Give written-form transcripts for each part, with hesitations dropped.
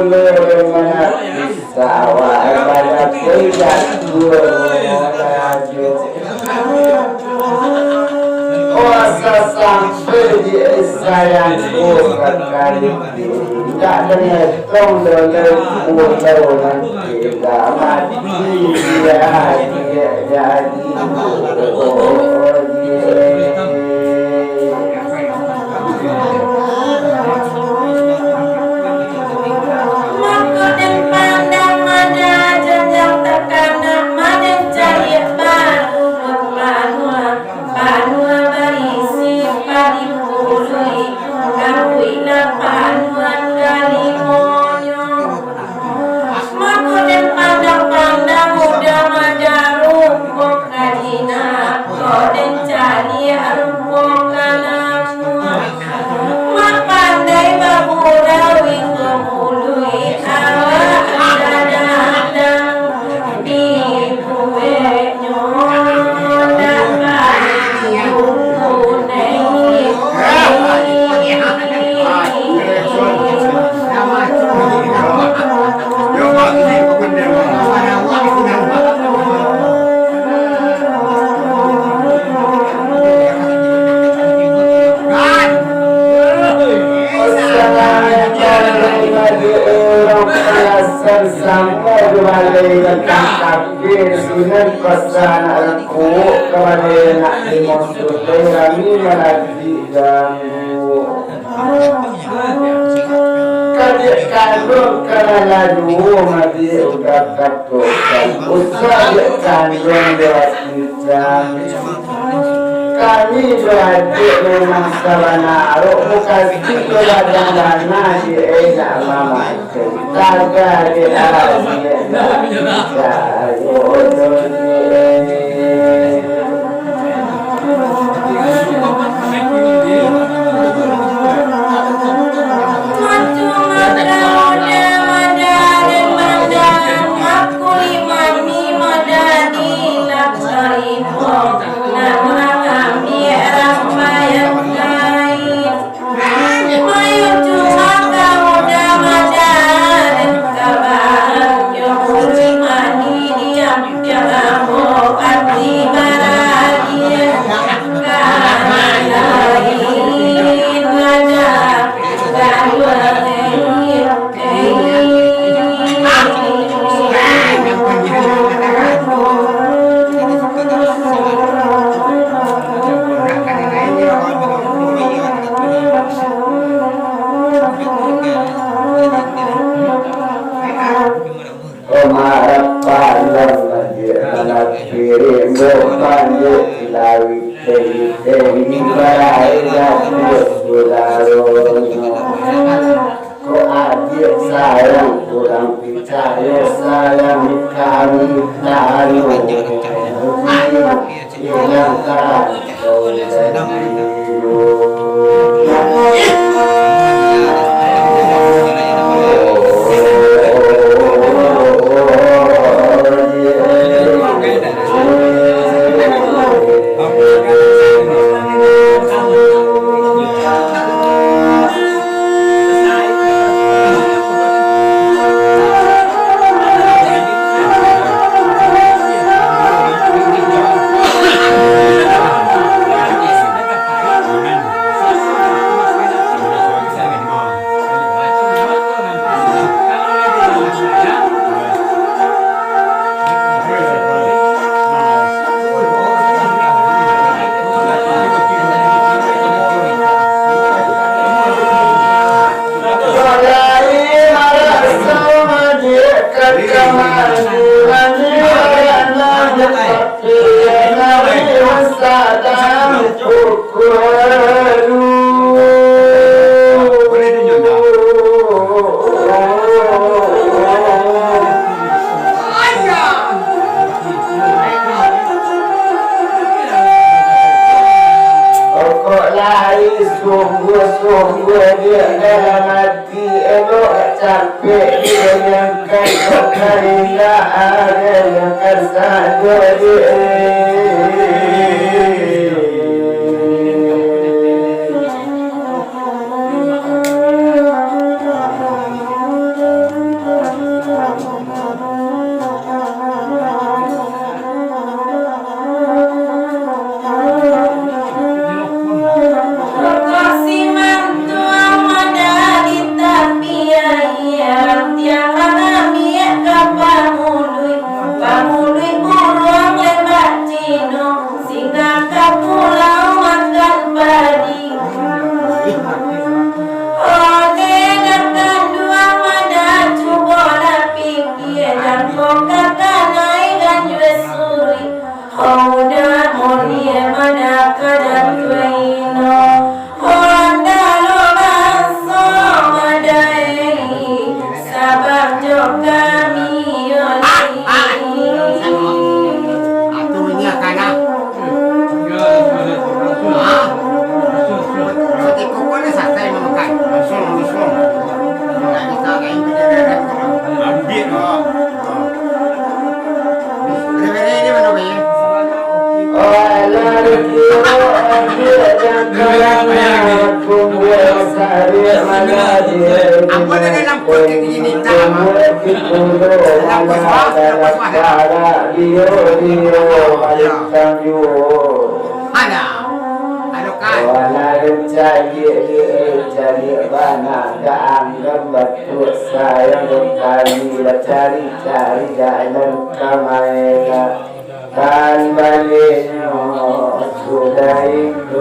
ulur mana sawah pada tidak laju kuasa sampai di sayangku kekali tidak terhitung dengan pulau nanti tidak mati dia jadi sampai kembali takbir sunan pesan aku kembali nak dimaksud kami menadi ganggu kadir kandung karena lalu mati udah katukan usah kandung buat hijab kami berada memang sabana arok bukan itu ladang dana di enak mama taga di alam sungguh-sungguh dia dalam hati elok capek dia yang kau karina ada yang kersado dia Kan baliknya sudah itu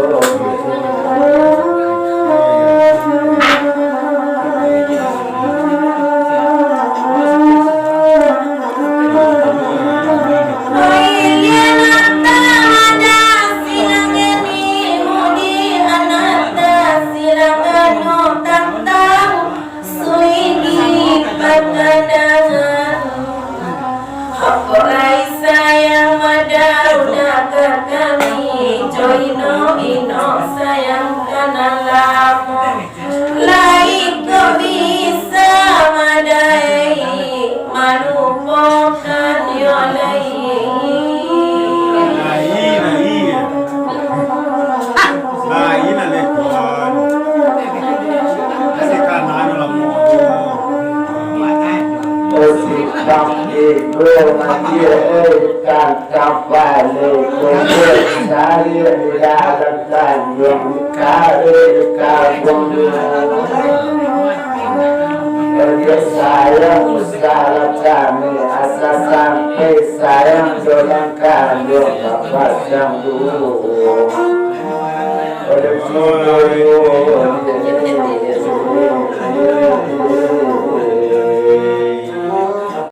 sayang segala kami asal sampai sayang dolang kandung bapak yang dulu oleh seluruh